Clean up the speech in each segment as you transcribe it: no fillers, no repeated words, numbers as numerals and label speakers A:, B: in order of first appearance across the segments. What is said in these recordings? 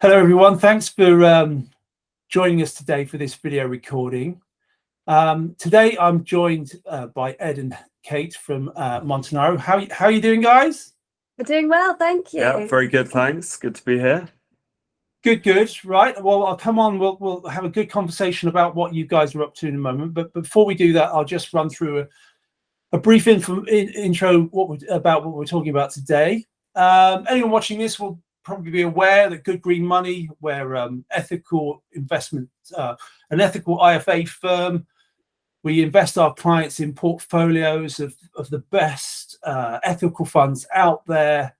A: Hello everyone, thanks for joining us today for this video recording. Today I'm joined by Ed and Kate from Montanaro. How are you doing, guys?
B: We're doing well, thank you.
C: Yeah, very good, thanks. Good to be here.
A: Good. Right, well, I'll come on, we'll have a good conversation about what you guys are up to in a moment, but before we do that, I'll just run through a brief intro about what we're talking about today. Anyone watching this will probably be aware that Good Green Money, we're ethical investment, an ethical IFA firm. We invest our clients in portfolios of the best ethical funds out there.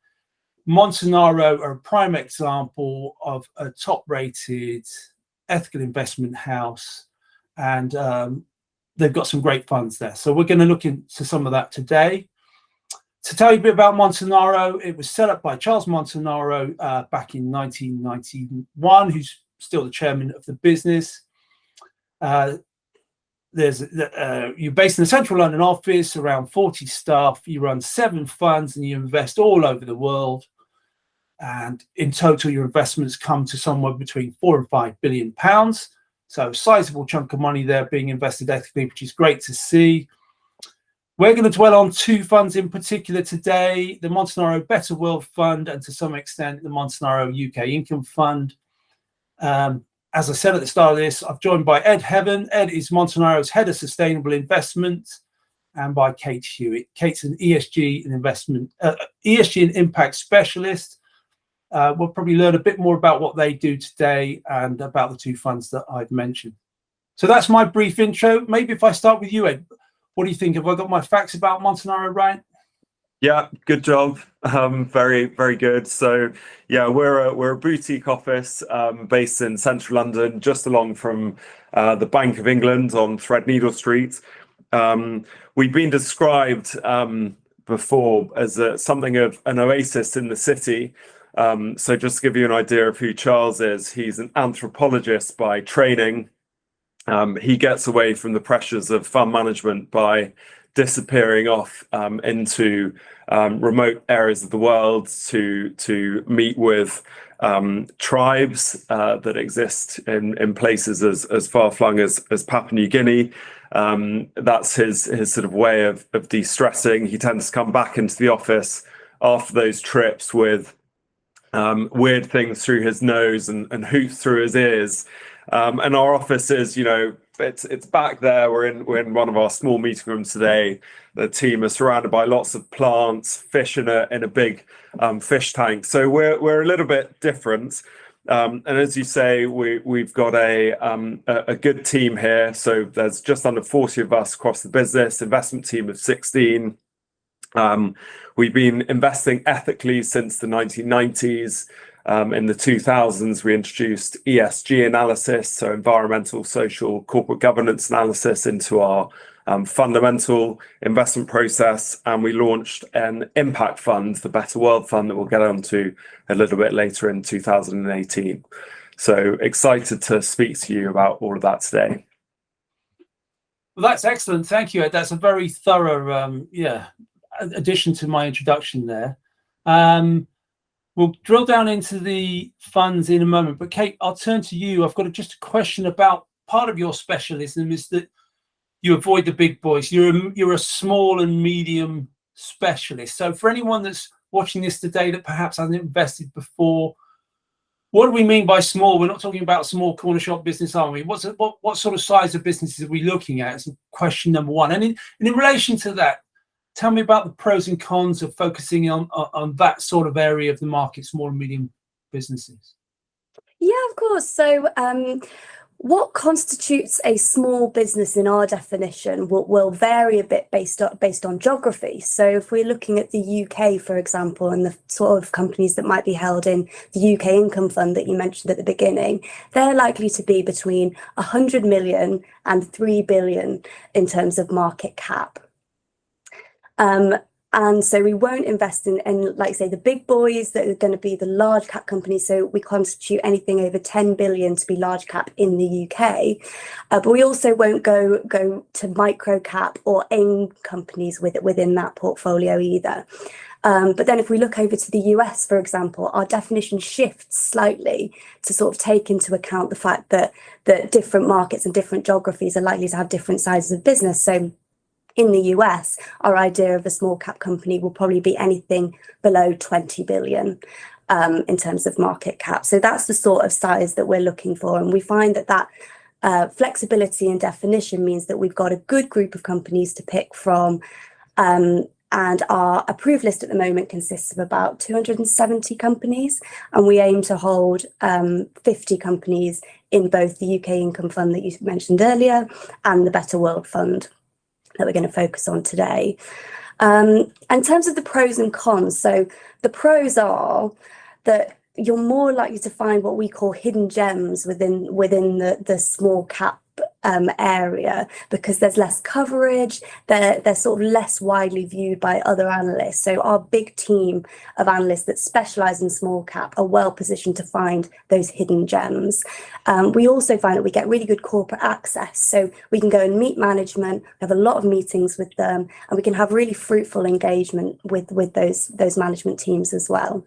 A: Montanaro are a prime example of a top-rated ethical investment house, and they've got some great funds there. So we're going to look into some of that today. To tell you a bit about Montanaro, it was set up by Charles Montanaro back in 1991, who's still the chairman of the business. You're based in the central London office, around 40 staff. You run 7 funds and you invest all over the world. And in total, your investments come to somewhere between £4 and £5 billion. So a sizable chunk of money there being invested ethically, which is great to see. We're going to dwell on 2 funds in particular today, the Montanaro Better World Fund and to some extent the Montanaro UK Income Fund. As I said at the start of this, I'm joined by Ed Hewitt. Ed is Montanaro's Head of Sustainable Investment, and by Kate Hewitt. Kate's an ESG and Impact Specialist. We'll probably learn a bit more about what they do today and about the 2 funds that I've mentioned. So that's my brief intro. Maybe if I start with you, Ed. What do you think? Have I got my facts about Montanaro right?
C: Yeah, good job. Very good. So yeah, we're a boutique office based in central London, just along from the Bank of England on Threadneedle Street. We've been described before as something of an oasis in the city. So just to give you an idea of who Charles is, he's an anthropologist by training. He gets away from the pressures of fund management by disappearing off into remote areas of the world to meet with tribes that exist in places as far-flung as Papua New Guinea. That's his sort of way of de-stressing. He tends to come back into the office after those trips with weird things through his nose and hoots through his ears. And our office is, it's back there. We're in one of our small meeting rooms today. The team are surrounded by lots of plants, fish in a big fish tank. So we're a little bit different. And as you say, we've got a good team here. So there's just under 40 of us across the business, investment team of 16. We've been investing ethically since the 1990s. In the 2000s, we introduced ESG analysis, so environmental, social, corporate governance analysis into our fundamental investment process. And we launched an impact fund, the Better World Fund, that we'll get onto a little bit later in 2018. So excited to speak to you about all of that today.
A: Well, that's excellent. Thank you, Ed. That's a very thorough addition to my introduction there. We'll drill down into the funds in a moment, but Kate, I'll turn to you. I've got just a question about part of your specialism is that you avoid the big boys. You're a small and medium specialist. So for anyone that's watching this today that perhaps hasn't invested before, what do we mean by small? We're not talking about small corner shop business, are we? What sort of size of businesses are we looking at? It's question number one. And in relation to that, tell me about the pros and cons of focusing on that sort of area of the market, small and medium businesses.
B: Yeah, of course. So what constitutes a small business in our definition will vary a bit based on geography. So if we're looking at the UK, for example, and the sort of companies that might be held in the UK Income Fund that you mentioned at the beginning, they're likely to be between 100 million and 3 billion in terms of market cap. And so we won't invest in like say the big boys that are going to be the large cap companies. So we constitute anything over 10 billion to be large cap in the UK, but we also won't go to micro cap or AIM companies within that portfolio either. But then if we look over to the US, for example, our definition shifts slightly to sort of take into account the fact that different markets and different geographies are likely to have different sizes of business. So in the US, our idea of a small cap company will probably be anything below 20 billion in terms of market cap. So that's the sort of size that we're looking for. And we find that flexibility in definition means that we've got a good group of companies to pick from. And our approved list at the moment consists of about 270 companies, and we aim to hold 50 companies in both the UK Income Fund that you mentioned earlier and the Better World Fund that we're going to focus on today. In terms of the pros and cons, so the pros are that you're more likely to find what we call hidden gems within the small cap area, because there's less coverage, they're sort of less widely viewed by other analysts. So our big team of analysts that specialise in small cap are well positioned to find those hidden gems. We also find that we get really good corporate access, so we can go and meet management, have a lot of meetings with them, and we can have really fruitful engagement with those management teams as well.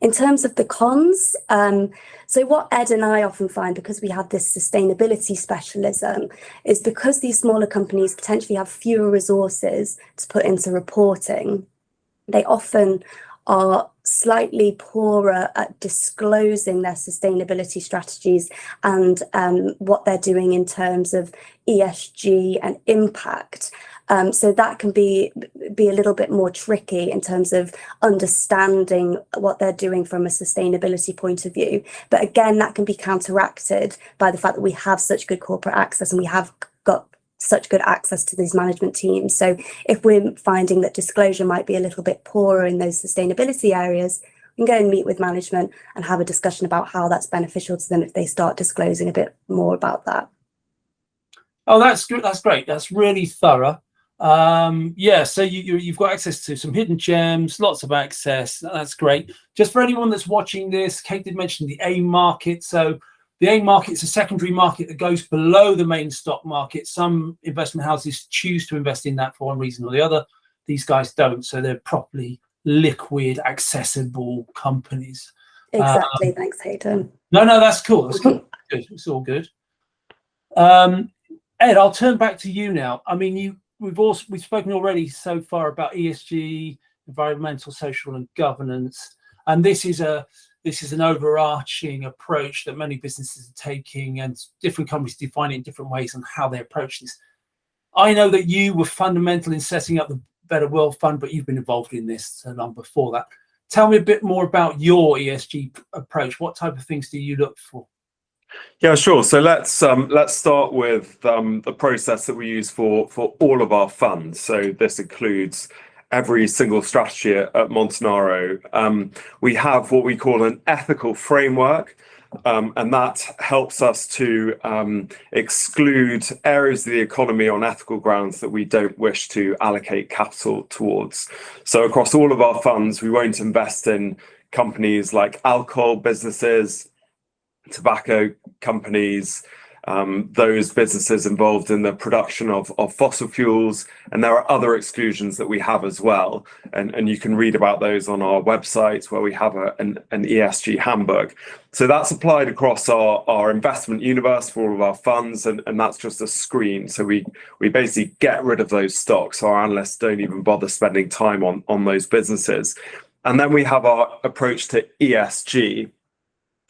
B: In terms of the cons, so what Ed and I often find, because we have this sustainability specialism, is because these smaller companies potentially have fewer resources to put into reporting, they often are slightly poorer at disclosing their sustainability strategies and what they're doing in terms of ESG and impact. So that can be a little bit more tricky in terms of understanding what they're doing from a sustainability point of view. But again, that can be counteracted by the fact that we have such good corporate access and we have got such good access to these management teams. So if we're finding that disclosure might be a little bit poorer in those sustainability areas, we can go and meet with management and have a discussion about how that's beneficial to them if they start disclosing a bit more about that.
A: Oh, that's good. That's great. That's really thorough. Yeah, so you've got access to some hidden gems, lots of access. That's great. Just for anyone that's watching this, Kate did mention the AIM market. So the AIM market is a secondary market that goes below the main stock market. Some investment houses choose to invest in that for one reason or the other. These guys don't. So they're properly liquid, accessible companies.
B: Exactly. Thanks, Haydon.
A: No, that's cool. That's cool. Good. It's all good. Ed, I'll turn back to you now. I mean, we've spoken already so far about ESG, environmental, social, and governance, and this is an overarching approach that many businesses are taking, and different companies define it in different ways on how they approach this. I know that you were fundamental in setting up the Better World Fund, but you've been involved in this so long before that. Tell me a bit more about your ESG approach. What type of things do you look for?
C: Yeah, sure. So let's start with the process that we use for all of our funds. So this includes every single strategy at Montanaro. We have what we call an ethical framework, and that helps us to exclude areas of the economy on ethical grounds that we don't wish to allocate capital towards. So across all of our funds, we won't invest in companies like alcohol businesses, tobacco companies, those businesses involved in the production of fossil fuels, and there are other exclusions that we have as well, and you can read about those on our website where we have an ESG handbook. So that's applied across our investment universe for all of our funds, and that's just a screen. So we basically get rid of those stocks. Our analysts don't even bother spending time on those businesses. And then we have our approach to ESG,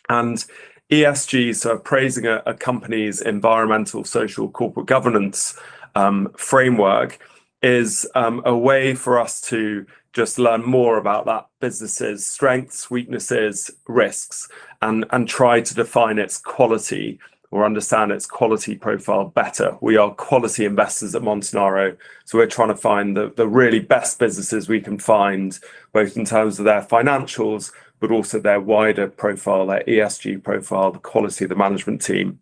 C: and ESG, so appraising a company's environmental, social, corporate governance framework, is a way for us to just learn more about that business's strengths, weaknesses, risks, and try to define its quality or understand its quality profile better. We are quality investors at Montanaro, so we're trying to find the really best businesses we can find, both in terms of their financials, but also their wider profile, their ESG profile, the quality of the management team.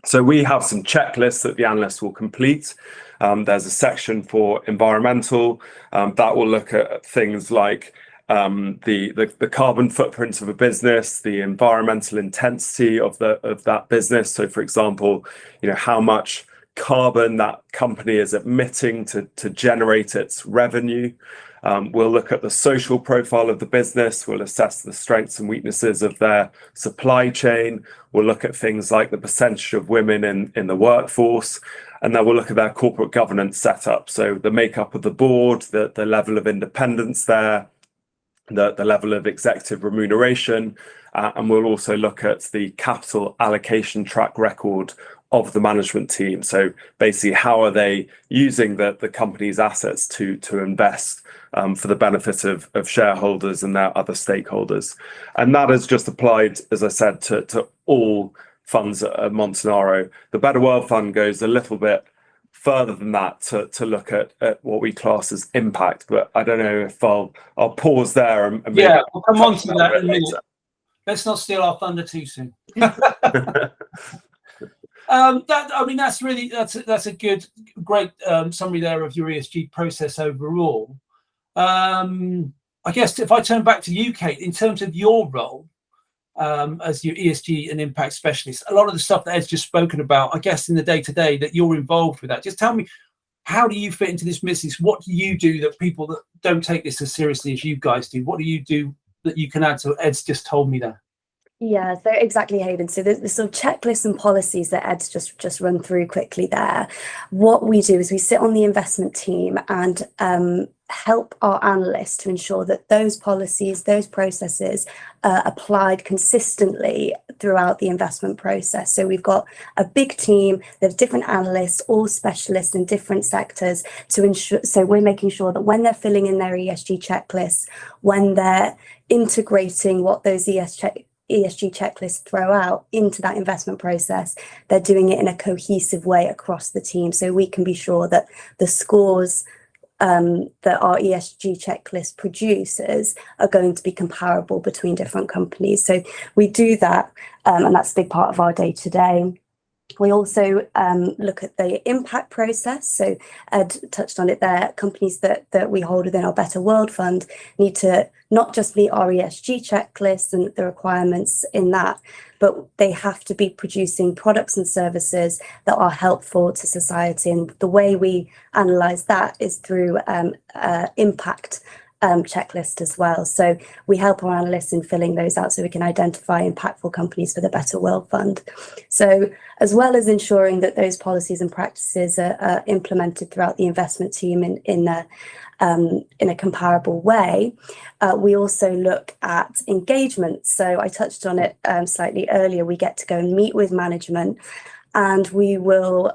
C: So we have some checklists that the analysts will complete. There's a section for environmental that will look at things like the carbon footprint of a business, the environmental intensity of that business. So, for example, how much carbon that company is emitting to generate its revenue. We'll look at the social profile of the business. We'll assess the strengths and weaknesses of their supply chain. We'll look at things like the percentage of women in the workforce. And then we'll look at their corporate governance setup. So the makeup of the board, the level of independence there, the level of executive remuneration. And we'll also look at the capital allocation track record of the management team. So basically, how are they using the company's assets to invest for the benefit of shareholders and their other stakeholders? And that is just applied, as I said, to all funds at Montanaro. The Better World Fund goes a little bit further than that to look at what we class as impact. But I don't know if I'll pause there and maybe
A: we'll come on to that in a minute. Let's not steal our thunder too soon. That's a great summary there of your ESG process overall. I guess if I turn back to you, Kate, in terms of your role as your ESG and Impact Specialist, a lot of the stuff that Ed's just spoken about, I guess in the day-to-day that you're involved with that, just tell me, how do you fit into this business? What do you do that people that don't take this as seriously as you guys do? What do you do that you can add to what Ed's just told me there?
B: Yeah, so exactly, Haydon. So the sort of checklists and policies that Ed's just run through quickly there. What we do is we sit on the investment team and help our analysts to ensure that those policies, those processes are applied consistently throughout the investment process. So we've got a big team, there's different analysts, all specialists in different sectors to ensure, so we're making sure that when they're filling in their ESG checklists, when they're integrating what those ESG checklists throw out into that investment process, they're doing it in a cohesive way across the team. So we can be sure that the scores that our ESG checklist produces are going to be comparable between different companies. So we do that, and that's a big part of our day-to-day. We also look at the impact process. So Ed touched on it there. Companies that we hold within our Better World Fund need to not just meet our ESG checklists and the requirements in that, but they have to be producing products and services that are helpful to society. And the way we analyse that is through impact checklist as well. So we help our analysts in filling those out so we can identify impactful companies for the Better World Fund. So as well as ensuring that those policies and practices are implemented throughout the investment team in a comparable way, we also look at engagement. So I touched on it slightly earlier. We get to go and meet with management, and we will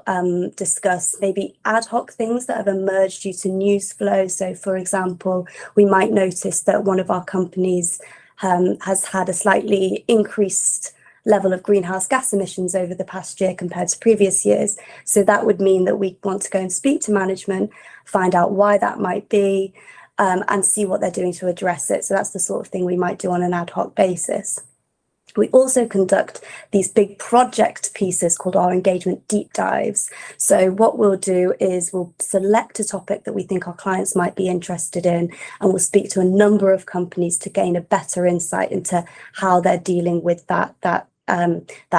B: discuss maybe ad hoc things that have emerged due to news flow. So, for example, we might notice that one of our companies has had a slightly increased level of greenhouse gas emissions over the past year compared to previous years. So that would mean that we want to go and speak to management, find out why that might be, and see what they're doing to address it. So that's the sort of thing we might do on an ad hoc basis. We also conduct these big project pieces called our engagement deep dives. So what we'll do is we'll select a topic that we think our clients might be interested in, and we'll speak to a number of companies to gain a better insight into how they're dealing with that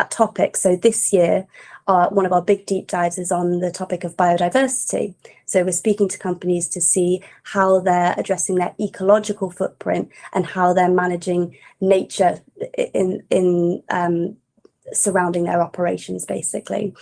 B: topic. So this year, one of our big deep dives is on the topic of biodiversity. So we're speaking to companies to see how they're addressing their ecological footprint and how they're managing nature in surrounding their operations, basically.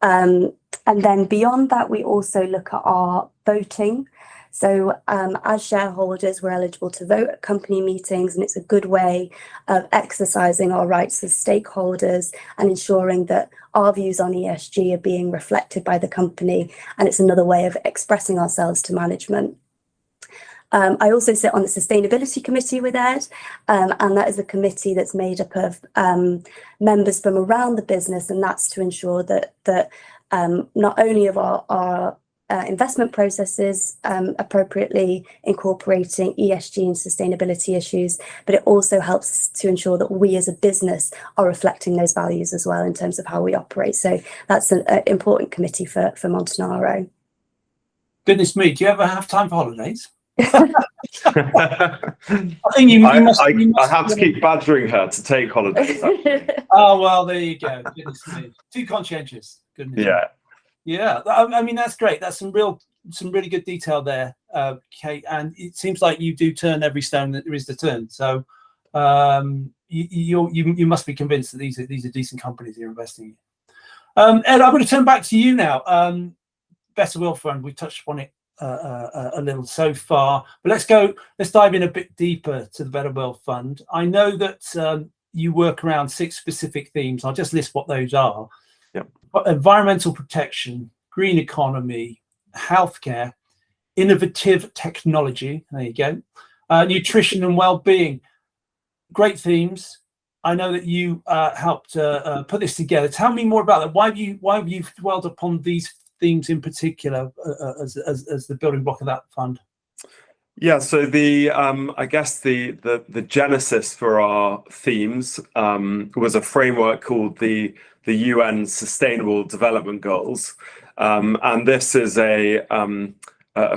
B: And then beyond that, we also look at our voting. So as shareholders, we're eligible to vote at company meetings, and it's a good way of exercising our rights as stakeholders and ensuring that our views on ESG are being reflected by the company. And it's another way of expressing ourselves to management. I also sit on the Sustainability Committee with Ed, and that is a committee that's made up of members from around the business, and that's to ensure that not only of our investment processes, appropriately incorporating ESG and sustainability issues, but it also helps to ensure that we as a business are reflecting those values as well in terms of how we operate. So that's an important committee for Montanaro.
A: Goodness me, do you ever have time for holidays? I think you must.
C: I have to keep badgering her to take holidays.
A: Oh well, there you go. Goodness me, too conscientious. Goodness.
C: Yeah.
A: Yeah, I mean that's great. That's some really good detail there, Kate. And it seems like you do turn every stone that there is to turn. So you must be convinced that these are decent companies you're investing in. Ed, I'm going to turn back to you now. Better World Fund. We touched upon it a little so far, but let's dive in a bit deeper to the Better World Fund. I know that you work around 6 specific themes. I'll just list what those are.
C: Yep.
A: Environmental protection, green economy, healthcare, innovative technology, there you go, nutrition and well-being. Great themes. I know that you helped put this together. Tell me more about that. Why have you dwelled upon these themes in particular as the building block of that fund?
C: Yeah, so I guess the genesis for our themes was a framework called the UN Sustainable Development Goals, and this is a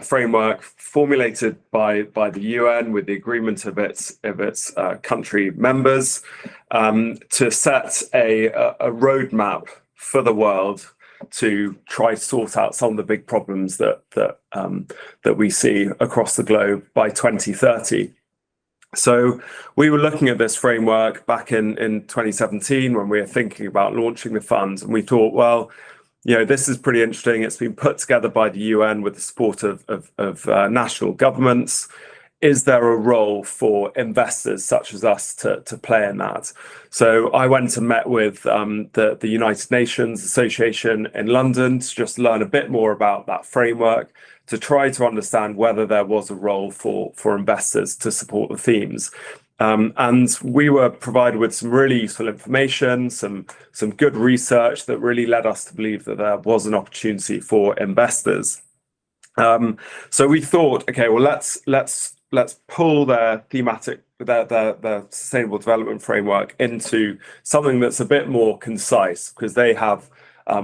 C: framework formulated by the UN with the agreement of its country members to set a roadmap for the world to try to sort out some of the big problems that we see across the globe by 2030. So we were looking at this framework back in 2017 when we were thinking about launching the fund, and we thought, well, this is pretty interesting. It's been put together by the UN with the support of national governments. Is there a role for investors such as us to play in that? So I went and met with the United Nations Association in London to just learn a bit more about that framework, to try to understand whether there was a role for investors to support the themes. And we were provided with some really useful information, some good research that really led us to believe that there was an opportunity for investors. So we thought, okay, well, let's pull their thematic, their sustainable development framework into something that's a bit more concise, because they have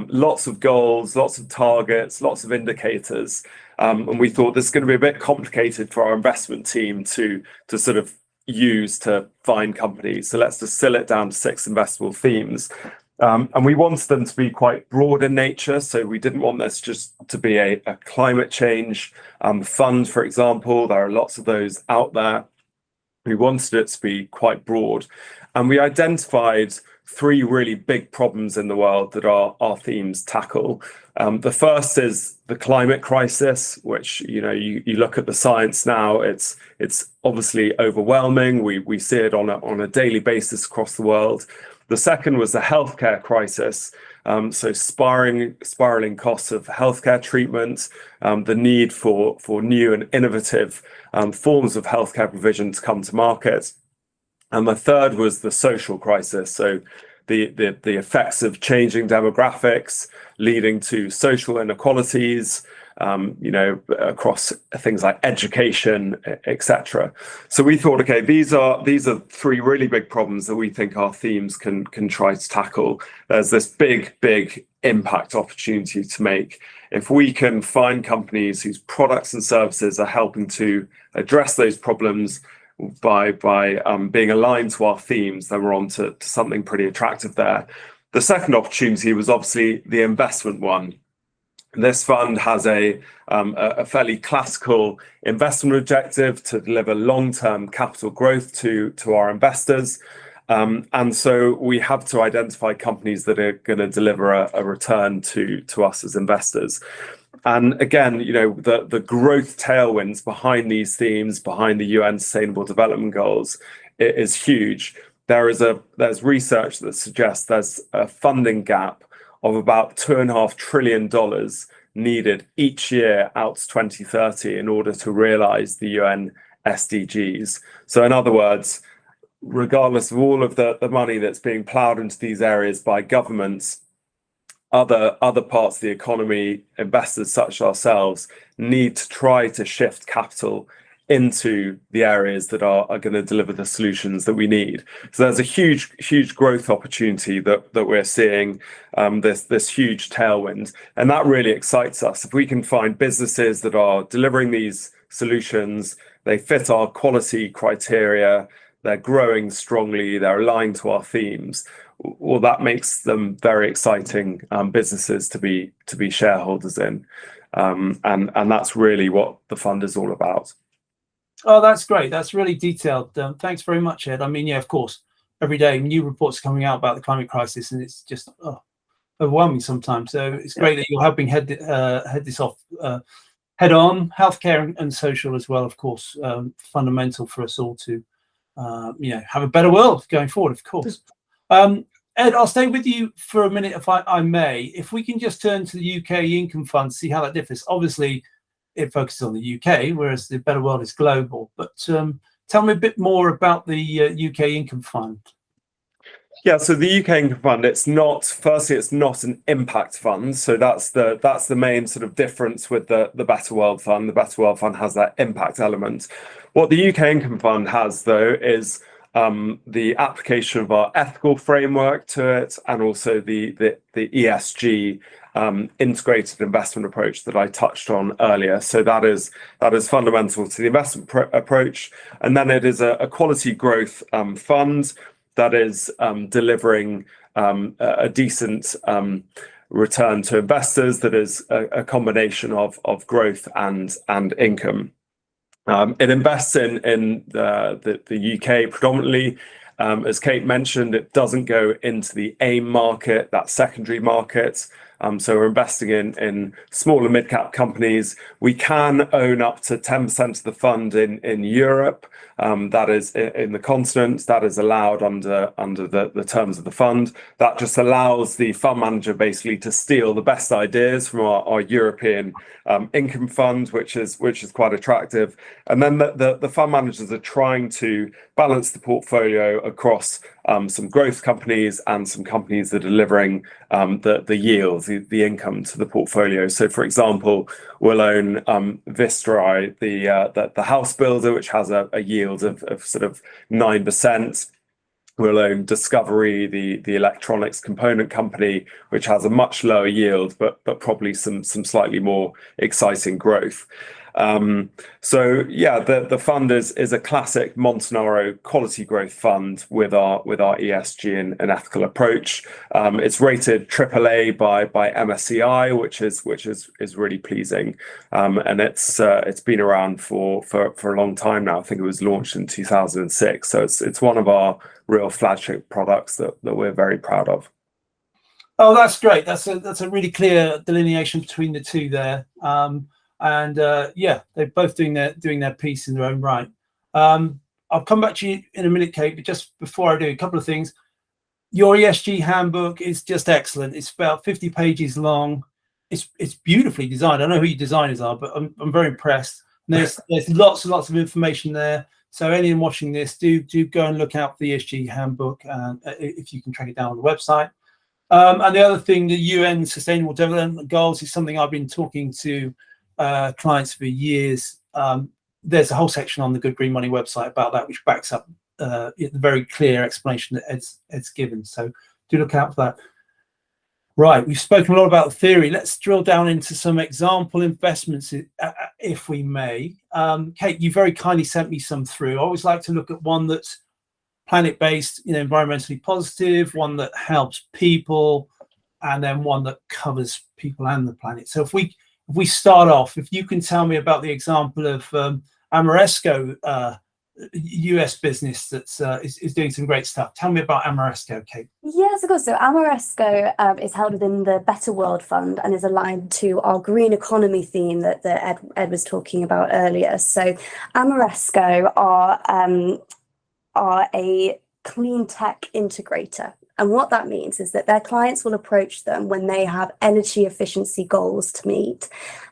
C: lots of goals, lots of targets, lots of indicators. And we thought this is going to be a bit complicated for our investment team to sort of use to find companies. So let's distill it down to 6 investable themes. And we wanted them to be quite broad in nature. So we didn't want this just to be a climate change fund, for example. There are lots of those out there. We wanted it to be quite broad. And we identified 3 really big problems in the world that our themes tackle. The first is the climate crisis, which, you look at the science now, it's obviously overwhelming. We see it on a daily basis across the world. The second was the healthcare crisis, so spiraling costs of healthcare treatment, the need for new and innovative forms of healthcare provision to come to market. And the third was the social crisis, so the effects of changing demographics leading to social inequalities, across things like education, etc. So we thought, okay, these are 3 really big problems that we think our themes can try to tackle. There's this big impact opportunity to make. If we can find companies whose products and services are helping to address those problems by being aligned to our themes, then we're on to something pretty attractive there. The second opportunity was obviously the investment one. This fund has a fairly classical investment objective to deliver long-term capital growth to our investors. And so we have to identify companies that are going to deliver a return to us as investors. And again, the growth tailwinds behind these themes, behind the UN Sustainable Development Goals, it is huge. There's research that suggests there's a funding gap of about $2.5 trillion needed each year out to 2030 in order to realize the UN SDGs. So in other words, regardless of all of the money that's being plowed into these areas by governments, other parts of the economy, investors such as ourselves, need to try to shift capital into the areas that are going to deliver the solutions that we need. So there's a huge growth opportunity that we're seeing, this huge tailwind, and that really excites us. If we can find businesses that are delivering these solutions, they fit our quality criteria, they're growing strongly, they're aligned to our themes, well, that makes them very exciting businesses to be shareholders in, and that's really what the fund is all about.
A: Oh, that's great. That's really detailed. Thanks very much, Ed. I mean, yeah, of course, every day new reports coming out about the climate crisis, and it's just overwhelming sometimes. So it's great that you're helping head this off head on. Healthcare and social as well, of course, fundamental for us all to have a better world going forward, of course. Ed, I'll stay with you for a minute, if I may. If we can just turn to the UK Income Fund, see how that differs. Obviously, it focuses on the UK, whereas the Better World is global. But tell me a bit more about the UK Income Fund.
C: Yeah, so the UK Income Fund, it's not an impact fund. So that's the main sort of difference with the Better World Fund. The Better World Fund has that impact element. What the UK Income Fund has, though, is the application of our ethical framework to it, and also the ESG integrated investment approach that I touched on earlier. So that is fundamental to the investment approach. And then it is a quality growth fund that is delivering a decent return to investors that is a combination of growth and income. It invests in the UK predominantly. As Kate mentioned, it doesn't go into the AIM market, that secondary market. So we're investing in small and mid-cap companies. We can own up to 10% of the fund in Europe. That is in the continent. That is allowed under the terms of the fund. That just allows the fund manager basically to steal the best ideas from our European income fund, which is quite attractive. And then the fund managers are trying to balance the portfolio across some growth companies and some companies that are delivering the yields, the income to the portfolio. So, for example, we'll own Vistra, the house builder, which has a yield of sort of 9%. We'll own Discovery, the electronics component company, which has a much lower yield, but probably some slightly more exciting growth. So yeah, the fund is a classic Montanaro quality growth fund with our ESG and ethical approach. It's rated AAA by MSCI, which is really pleasing, and it's been around for a long time now. I think it was launched in 2006, so it's one of our real flagship products that we're very proud of.
A: Oh, that's great. That's a really clear delineation between the two there. And yeah, they're both doing their piece in their own right. I'll come back to you in a minute, Kate, but just before I do, a couple of things. Your ESG handbook is just excellent. It's about 50 pages long. It's beautifully designed. I don't know who your designers are, but I'm very impressed. And there's lots and lots of information there. So anyone watching this, do go and look out the ESG handbook, if you can track it down on the website. And the other thing, the UN Sustainable Development Goals is something I've been talking to clients for years. There's a whole section on the Good Green Money website about that, which backs up the very clear explanation that Ed's given. So do look out for that. Right, we've spoken a lot about the theory. Let's drill down into some example investments, if we may. Kate, you very kindly sent me some through. I always like to look at one that's planet-based, environmentally positive, one that helps people, and then one that covers people and the planet. So if we start off, if you can tell me about the example of Ameresco, US business that is doing some great stuff. Tell me about Ameresco, Kate.
B: Yes, of course. So Ameresco is held within the Better World Fund and is aligned to our green economy theme that Ed was talking about earlier. So Ameresco are a clean tech integrator. And what that means is that their clients will approach them when they have energy efficiency goals to meet,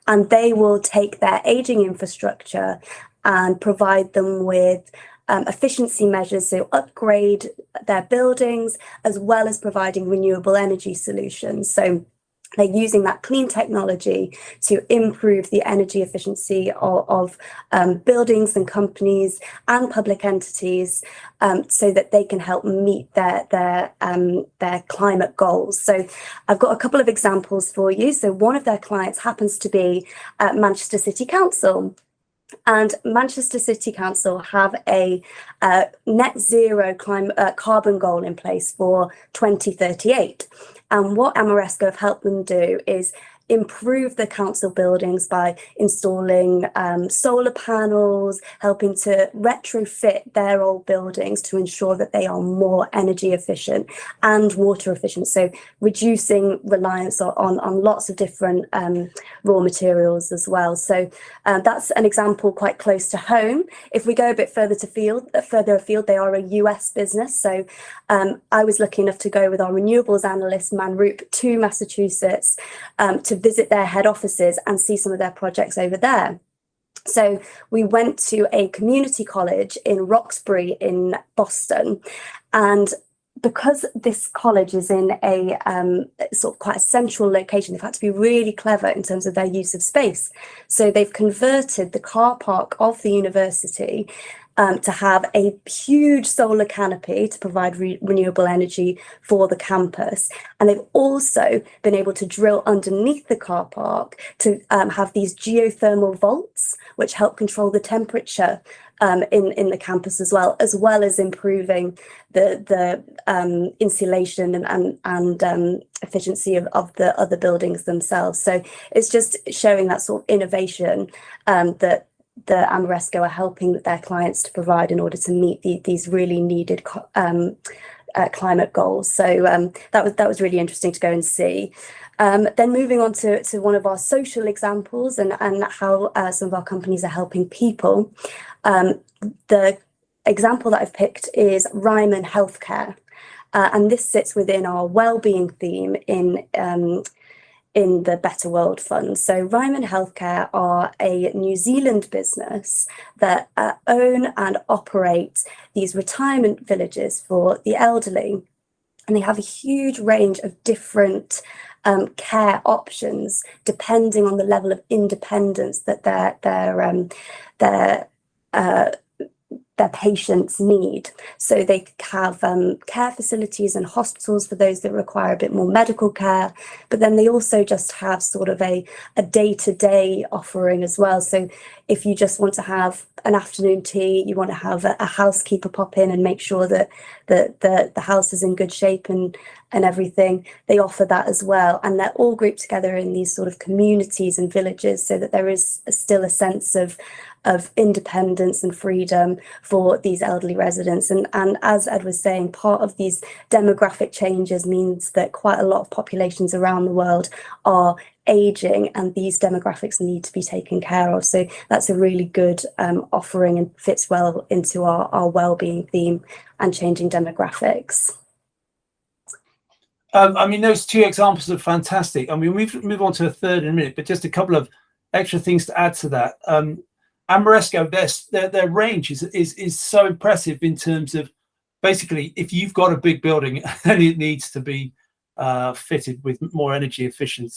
B: and they will take their aging infrastructure and provide them with efficiency measures, so upgrade their buildings, as well as providing renewable energy solutions. So They're using that clean technology to improve the energy efficiency of buildings and companies and public entities, so that they can help meet their climate goals. So I've got a couple of examples for you. So one of their clients happens to be Manchester City Council. And Manchester City Council have a net zero carbon goal in place for 2038. And what Amoresco have helped them do is improve the council buildings by installing solar panels, helping to retrofit their old buildings to ensure that they are more energy efficient and water efficient. So reducing reliance on lots of different raw materials as well. So that's an example quite close to home. If we go a bit further afield, they are a US business. So I was lucky enough to go with our renewables analyst, Manroop, to Massachusetts to visit their head offices and see some of their projects over there. So we went to a community college in Roxbury in Boston, and because this college is in a sort of quite a central location, they've had to be really clever in terms of their use of space. So they've converted the car park of the university to have a huge solar canopy to provide renewable energy for the campus. And they've also been able to drill underneath the car park to have these geothermal vaults, which help control the temperature in the campus as well as improving the insulation and efficiency of the other buildings themselves. So it's just showing that sort of innovation that the Amoresco are helping their clients to provide in order to meet these really needed climate goals. So that was really interesting to go and see. Then moving on to one of our social examples and how some of our companies are helping people. The example that I've picked is Ryman Healthcare, and this sits within our well-being theme in the Better World Fund. So Ryman Healthcare are a New Zealand business that own and operate these retirement villages for the elderly. And they have a huge range of different care options depending on the level of independence that their patients need. So they have care facilities and hospitals for those that require a bit more medical care, but then they also just have sort of a day-to-day offering as well. So if you just want to have an afternoon tea, you want to have a housekeeper pop in and make sure that the house is in good shape and everything, they offer that as well. And they're all grouped together in these sort of communities and villages so that there is still a sense of independence and freedom for these elderly residents. And as Ed was saying, part of these demographic changes means that quite a lot of populations around the world are aging, and these demographics need to be taken care of. So that's a really good offering and fits well into our well-being theme and changing demographics.
A: I mean, those two examples are fantastic. I mean, we've move on to a third in a minute, but just a couple of extra things to add to that. Amoresco, their range is so impressive in terms of basically if you've got a big building and it needs to be fitted with more energy efficient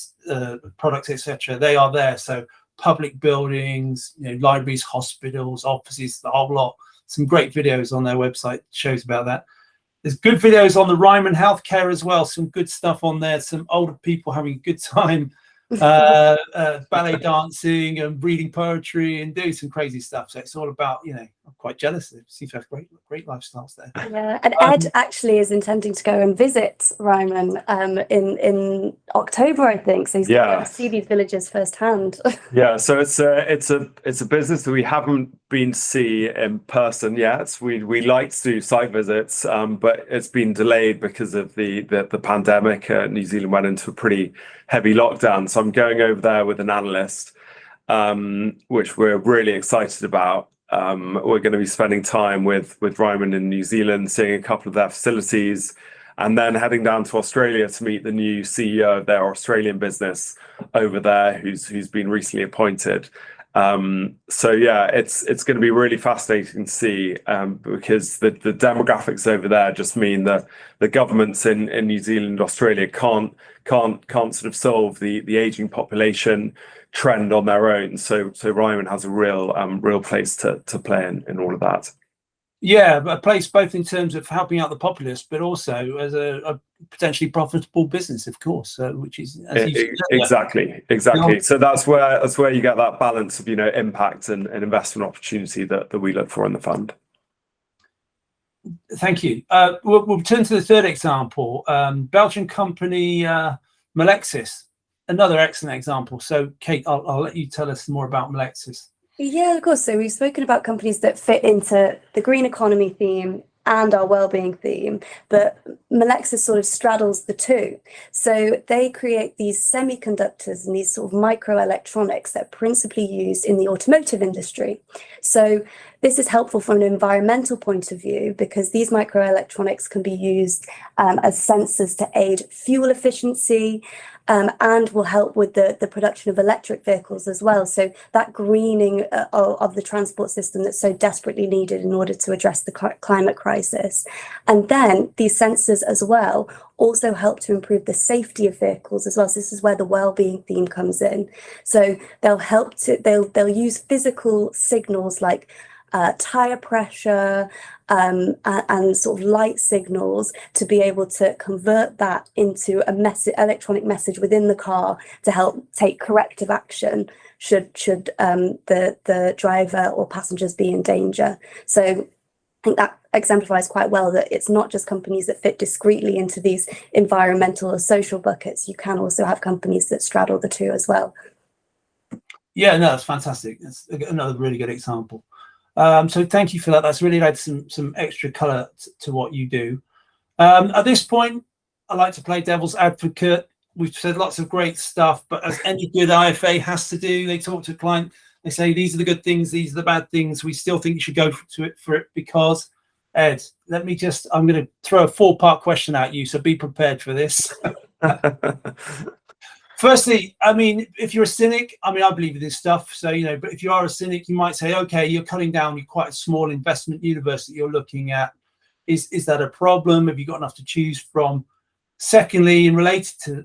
A: products, etc., they are there. So public buildings, libraries, hospitals, offices, the whole lot. Some great videos on their website shows about that. There's good videos on the Ryman Healthcare as well. Some good stuff on there. Some older people having a good time, ballet dancing and reading poetry and doing some crazy stuff. So it's all about, I'm quite jealous. They seem to have great lifestyles there.
B: Yeah, and Ed actually is intending to go and visit Ryman in October, I think. So he's going to see these villages firsthand.
C: Yeah, so it's a business that we haven't been to see in person yet. We like to do site visits, but it's been delayed because of the pandemic. New Zealand went into a pretty heavy lockdown, so I'm going over there with an analyst, which we're really excited about. We're going to be spending time with Ryman in New Zealand, seeing a couple of their facilities, and then heading down to Australia to meet the new CEO of their Australian business over there, who's been recently appointed. So yeah, it's going to be really fascinating to see, because the demographics over there just mean that the governments in New Zealand, Australia can't sort of solve the aging population trend on their own. So Ryman has a real place to play in all of that.
A: Yeah, a place both in terms of helping out the populace, but also as a potentially profitable business, of course, which is
C: exactly. So that's where you get that balance of impact and investment opportunity that we look for in the fund.
A: Thank you. We'll turn to the third example. Belgian company Melexis, another excellent example. So Kate, I'll let you tell us more about Melexis.
B: Yeah, of course. So we've spoken about companies that fit into the green economy theme and our well-being theme, but Melexis sort of straddles the two. So they create these semiconductors and these sort of microelectronics that are principally used in the automotive industry. So this is helpful from an environmental point of view because these microelectronics can be used as sensors to aid fuel efficiency, and will help with the production of electric vehicles as well. So that greening of the transport system that's so desperately needed in order to address the climate crisis. And then these sensors as well also help to improve the safety of vehicles as well. So this is where the well-being theme comes in. So they'll use physical signals like tire pressure and sort of light signals to be able to convert that into a electronic message within the car to help take corrective action should the driver or passengers be in danger. So I think that exemplifies quite well that it's not just companies that fit discreetly into these environmental or social buckets. You can also have companies that straddle the two as well.
A: Yeah, no, that's fantastic. That's another really good example. So thank you for that. That's really added some extra colour to what you do. At this point, I like to play devil's advocate. We've said lots of great stuff, but as any good IFA has to do, they talk to a client, they say, these are the good things, these are the bad things. We still think you should go for it because, Ed, I'm going to throw a 4-part question at you, so be prepared for this. Firstly, I mean, if you're a cynic, I believe in this stuff. So, but if you are a cynic, you might say, okay, you're cutting down quite a small investment universe that you're looking at. Is that a problem? Have you got enough to choose from? Secondly, in relation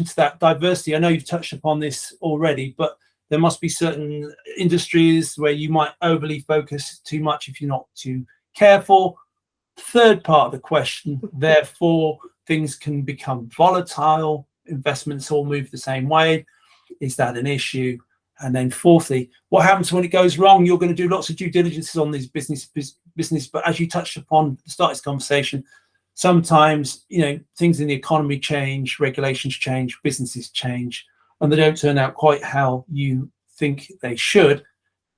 A: to that diversity, I know you've touched upon this already, but there must be certain industries where you might overly focus too much if you're not too careful. Third part of the question, therefore, things can become volatile. Investments all move the same way. Is that an issue? And then fourthly, what happens when it goes wrong? You're going to do lots of due diligences on these business, but as you touched upon at the start of this conversation, sometimes things in the economy change, regulations change, businesses change, and they don't turn out quite how you think they should.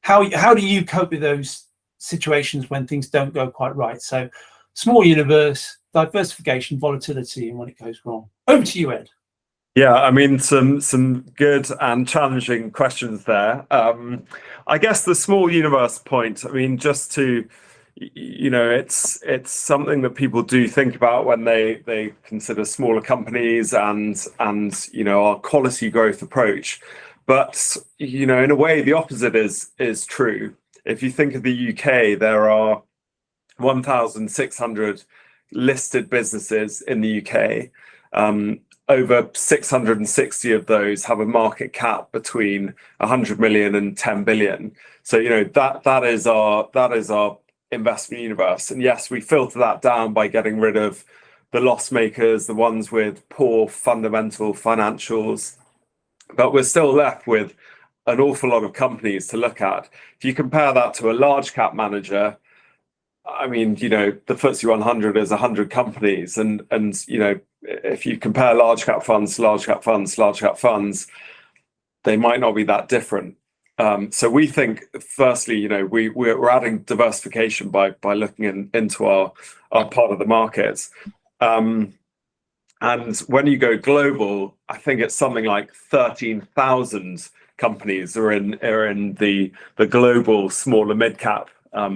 A: How do you cope with those situations when things don't go quite right? So small universe, diversification, volatility, and when it goes wrong. Over to you, Ed.
C: Yeah, some good and challenging questions there. I guess the small universe point, just to, it's something that people do think about when they consider smaller companies and our quality growth approach. But, in a way, the opposite is true. If you think of the UK, there are 1,600 listed businesses in the UK. Over 660 of those have a market cap between 100 million and 10 billion. So that is our investment universe. And yes, we filter that down by getting rid of the loss makers, the ones with poor fundamental financials. But we're still left with an awful lot of companies to look at. If you compare that to a large cap manager, the FTSE 100 is 100 companies, and if you compare large cap funds, they might not be that different. So we think, firstly, we're adding diversification by looking into our part of the market. And when you go global, I think it's something like 13,000 companies are in the global small and mid cap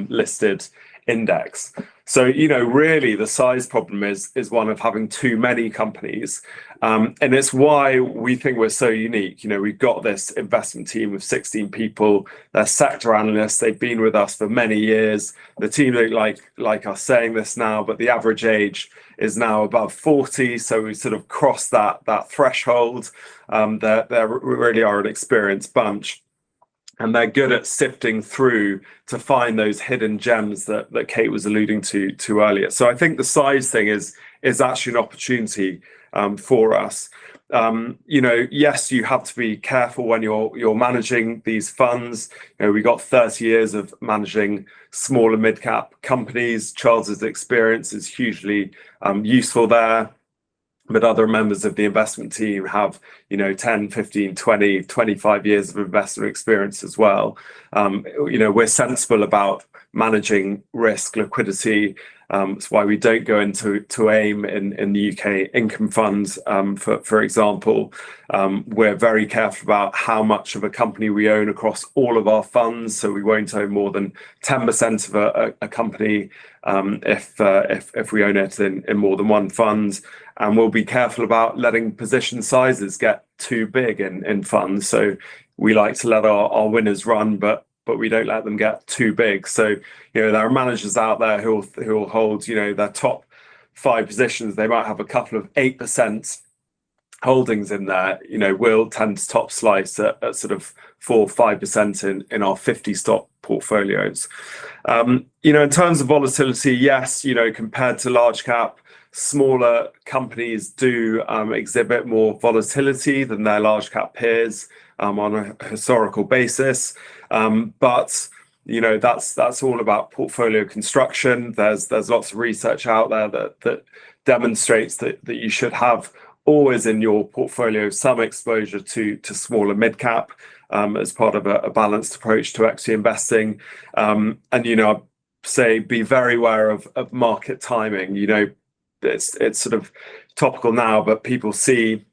C: listed index. So really the size problem is one of having too many companies, And it's why we think we're so unique. You know, we've got this investment team of 16 people. They're sector analysts. They've been with us for many years. The team don't like us saying this now, but the average age is now above 40. So we sort of crossed that threshold. They really are an experienced bunch. And they're good at sifting through to find those hidden gems that Kate was alluding to earlier. So I think the size thing is actually an opportunity for us. You know, yes, you have to be careful when you're managing these funds. You know, we got 30 years of managing small and mid-cap companies. Charles's experience is hugely useful there. But other members of the investment team have, you know, 10, 15, 20, 25 years of investment experience as well. You know, we're sensible about managing risk, liquidity. That's why we don't go into AIM in the UK Income Fund, for example. We're very careful about how much of a company we own across all of our funds. So we won't own more than 10% of a company if we own it in more than one fund. And we'll be careful about letting position sizes get too big in funds. So we like to let our winners run, but we don't let them get too big. So, you know, there are managers out there who will hold, you know, their top 5 positions. They might have a couple of 8% holdings in there. You know, we'll tend to top slice at sort of 4 or 5% in our 50 stock portfolios. You know, in terms of volatility, yes, you know, compared to large cap, smaller companies do exhibit more volatility than their large cap peers on a historical basis. But you know, that's all about portfolio construction. There's lots of research out there that demonstrates that you should have always in your portfolio some exposure to smaller mid cap as part of a balanced approach to equity investing. And you know, say be very aware of market timing. You know, it's sort of topical now, but people see,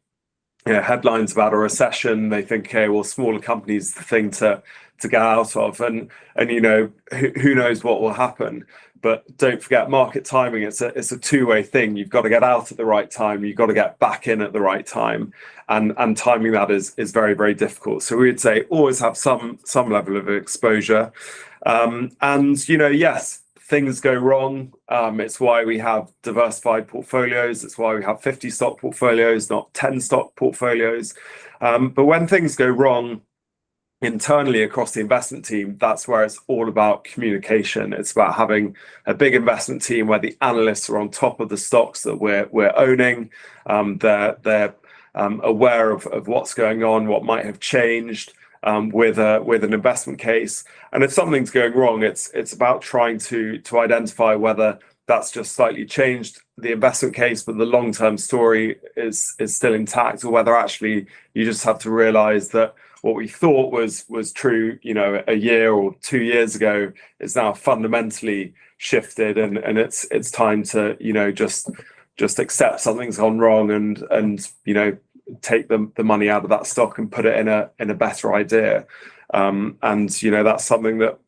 C: you know, headlines about a recession. They think, okay, well, smaller companies the thing to get out of, and you know, who knows what will happen. But don't forget, market timing, it's a two-way thing. You've got to get out at the right time, you've got to get back in at the right time, and timing that is very, very difficult. So we would say always have some level of exposure. And you know, yes, things go wrong. It's why we have diversified portfolios. It's why we have 50 stock portfolios, not 10 stock portfolios. But when things go wrong internally across the investment team, that's where it's all about communication. It's about having a big investment team where the analysts are on top of the stocks that we're owning. They're aware of what's going on, what might have changed with an investment case. And if something's going wrong, it's about trying to identify whether that's just slightly changed the investment case, but the long-term story is still intact, or whether actually you just have to realize that what we thought was true, you know, a year or 2 years ago is now fundamentally shifted, and it's time to, you know, just accept something's gone wrong and you know, take the money out of that stock and put it in a better idea. And you know, that's something that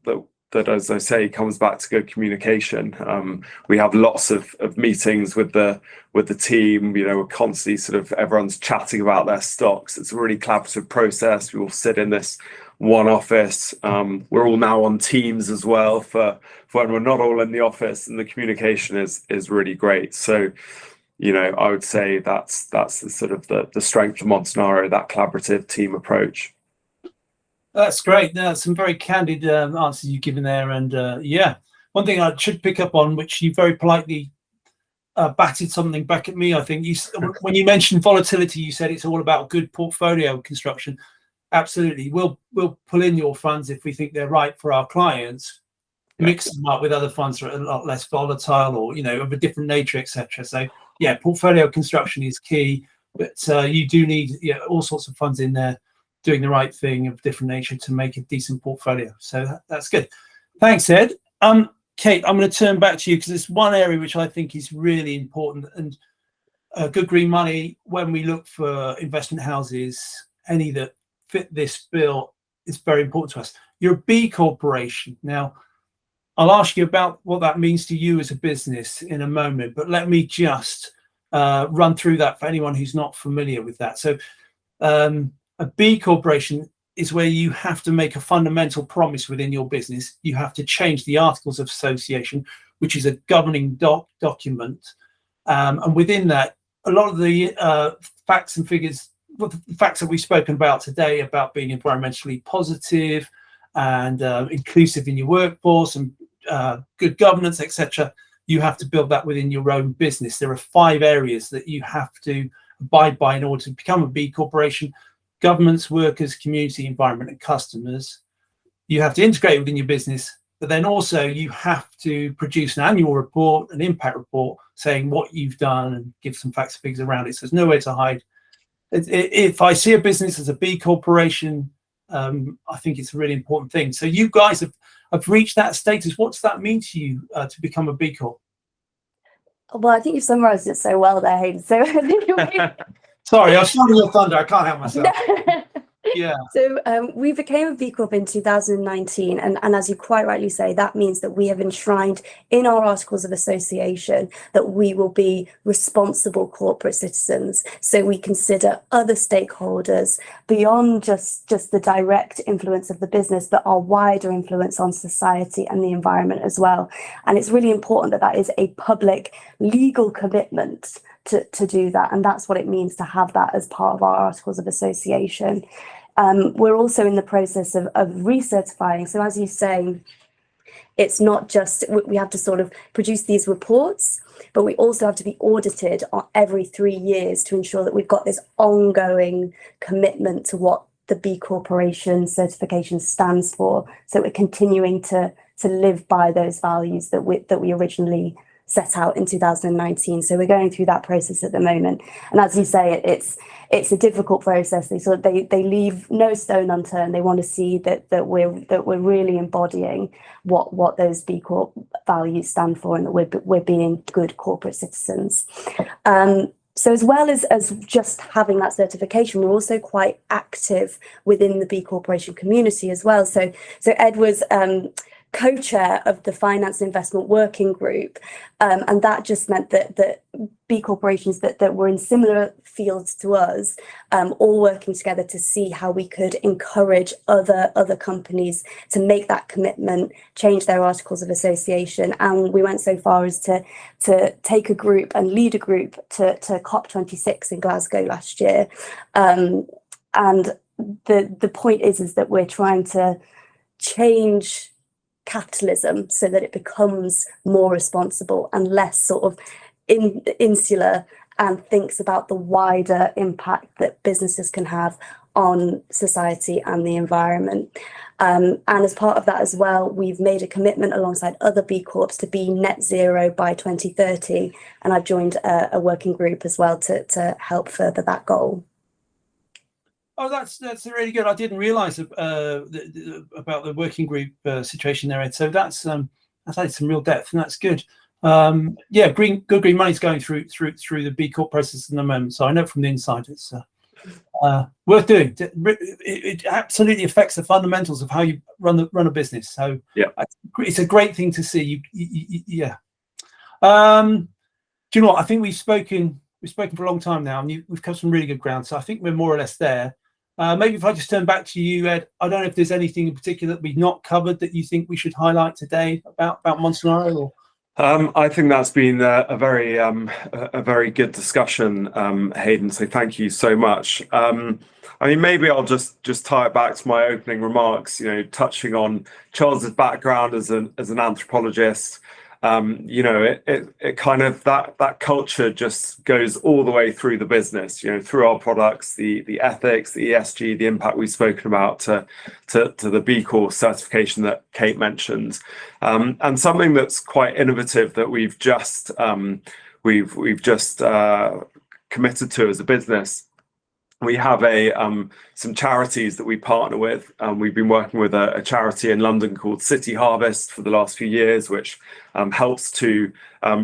C: as I say comes back to good communication. We have lots of meetings with the team. You know, we're constantly sort of, everyone's chatting about their stocks. It's a really collaborative process. We all sit in this one office. We're all now on Teams as well for when we're not all in the office, and the communication is really great. So, you know, I would say that's the sort of the strength of Montanaro, that collaborative team approach.
A: That's great. That's some very candid answers you've given there. And yeah, one thing I should pick up on, which you very politely batted something back at me. I think when you mentioned volatility, you said it's all about good portfolio construction. Absolutely. We'll pull in your funds if we think they're right for our clients, mix them up with other funds that are a lot less volatile, or, you know, of a different nature, etc. So yeah, portfolio construction is key, but you do need, yeah, all sorts of funds in there doing the right thing of different nature to make a decent portfolio. So that's good. Thanks, Ed. Kate, I'm going to turn back to you because it's one area which I think is really important, and good green money, when we look for investment houses, any that fit this bill, is very important to us. You're a B corporation. Now, I'll ask you about what that means to you as a business in a moment, but let me just run through that for anyone who's not familiar with that. So a B corporation is where you have to make a fundamental promise within your business. You have to change the Articles of Association, which is a governing document. And within that, a lot of the facts and figures, well, the facts that we've spoken about today about being environmentally positive and inclusive in your workforce and good governance, etc., you have to build that within your own business. There are 5 areas that you have to abide by in order to become a B corporation: governments, workers, community, environment, and customers. You have to integrate within your business, but then also you have to produce an annual report, an impact report, saying what you've done and give some facts and figures around it. So there's nowhere to hide. If I see a business as a B corporation, I think it's a really important thing. So you guys have reached that status. What does that mean to you to become a B Corp?
B: Well, I think you've summarised it so well there, Haydon. So
A: Sorry, I was stealing your thunder. I can't help myself. Yeah.
B: So we became a B Corp in 2019, and as you quite rightly say, that means that we have enshrined in our Articles of Association that we will be responsible corporate citizens. So we consider other stakeholders beyond just the direct influence of the business, but our wider influence on society and the environment as well. And it's really important that that is a public legal commitment to do that, and that's what it means to have that as part of our Articles of Association. We're also in the process of recertifying. So as you say, it's not just, we have to sort of produce these reports, but we also have to be audited every 3 years to ensure that we've got this ongoing commitment to what the B Corporation certification stands for. So we're continuing to live by those values that we originally set out in 2019. So we're going through that process at the moment. And as you say, it's a difficult process. They leave no stone unturned. They want to see that we're really embodying what those B Corp values stand for, and that we're being good corporate citizens. So as well as just having that certification, we're also quite active within the B Corporation community as well. So Ed was co-chair of the Finance and Investment Working Group, and that just meant that B corporations that were in similar fields to us, all working together to see how we could encourage other companies to make that commitment, change their Articles of Association. And we went so far as to take a group and lead a group to COP26 in Glasgow last year. And the point is that we're trying to change capitalism so that it becomes more responsible and less sort of insular, and thinks about the wider impact that businesses can have on society and the environment. And as part of that as well, we've made a commitment alongside other B Corps to be net zero by 2030, and I've joined a working group as well to help further that goal.
A: Oh, that's really good. I didn't realise about the working group situation there, Ed. So that's added some real depth, and that's good. Yeah, green money's going through the B Corp process at the moment. So I know from the inside it's worth doing. It absolutely affects the fundamentals of how you run a business. So yeah, it's a great thing to see. Yeah. Do you know what? I think we've spoken for a long time now, and we've covered some really good ground. So I think we're more or less there. Maybe if I just turn back to you, Ed, I don't know if there's anything in particular that we've not covered that you think we should highlight today about Montanaro. Or...
C: I think that's been a very good discussion, Haydon. So thank you so much. I mean, maybe I'll just tie it back to my opening remarks. You know, touching on Charles's background as an anthropologist. You know, it kind of that culture just goes all the way through the business, you know, through our products, the ethics, the ESG, the impact we've spoken about, to the B Corp certification that Kate mentioned, and something that's quite innovative that we've just committed to as a business. We have some charities that we partner with. We've been working with a charity in London called City Harvest for the last few years, which helps to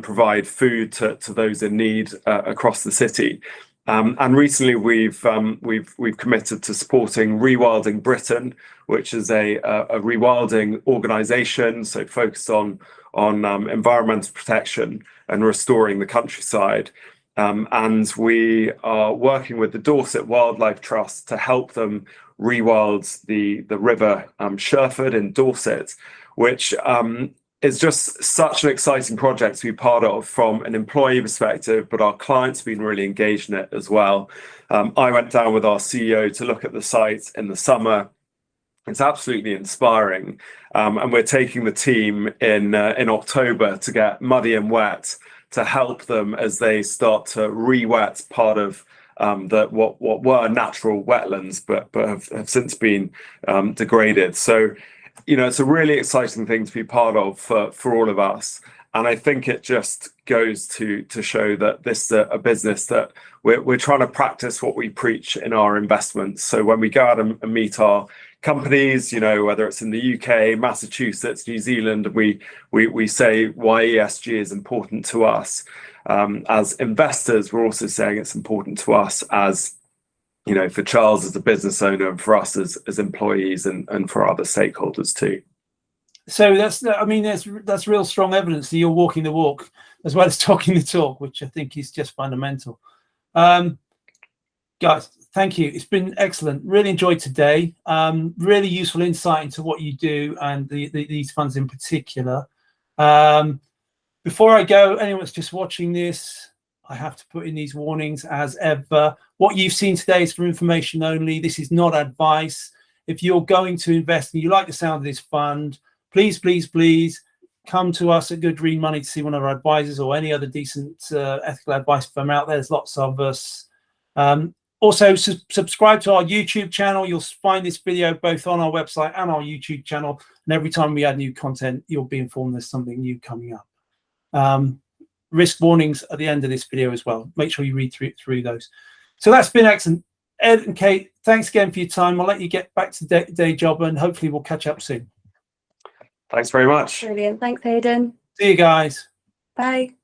C: provide food to those in need across the city. And recently we've committed to supporting Rewilding Britain, which is a rewilding organisation, so focused on environmental protection and restoring the countryside. and we are working with the Dorset Wildlife Trust to help them rewild the river Sherford in Dorset, which is just such an exciting project to be part of from an employee perspective, but our clients have been really engaged in it as well. I went down with our CEO to look at the site in the summer. It's absolutely inspiring, and we're taking the team in October to get muddy and wet to help them as they start to re-wet part of what were natural wetlands, but have since been degraded. So, you know, it's a really exciting thing to be part of for all of us. And I think it just goes to show that this is a business that we're trying to practice what we preach in our investments. So when we go out and meet our companies, you know, whether it's in the UK, Massachusetts, New Zealand, we say why ESG is important to us. As investors, we're also saying it's important to us as, you know, for Charles as a business owner, and for us as employees, and for other stakeholders too.
A: So that's real strong evidence that you're walking the walk as well as talking the talk, which I think is just fundamental. Guys, thank you. It's been excellent. Really enjoyed today. Really useful insight into what you do and these funds in particular. Before I go, anyone that's just watching this, I have to put in these warnings as ever. What you've seen today is for information only. This is not advice. If you're going to invest and you like the sound of this fund, please, please, please come to us at Good Green Money to see one of our advisors or any other decent ethical advice firm out there. There's lots of us. Also, subscribe to our YouTube channel. You'll find this video both on our website and our YouTube channel. And every time we add new content, you'll be informed there's something new coming up. Risk warnings at the end of this video as well. Make sure you read through those. So that's been excellent. Ed and Kate, thanks again for your time. I'll let you get back to the day job, and hopefully we'll catch up soon.
C: Thanks very much.
B: Brilliant. Thanks, Haydon.
A: See you guys.
B: Bye.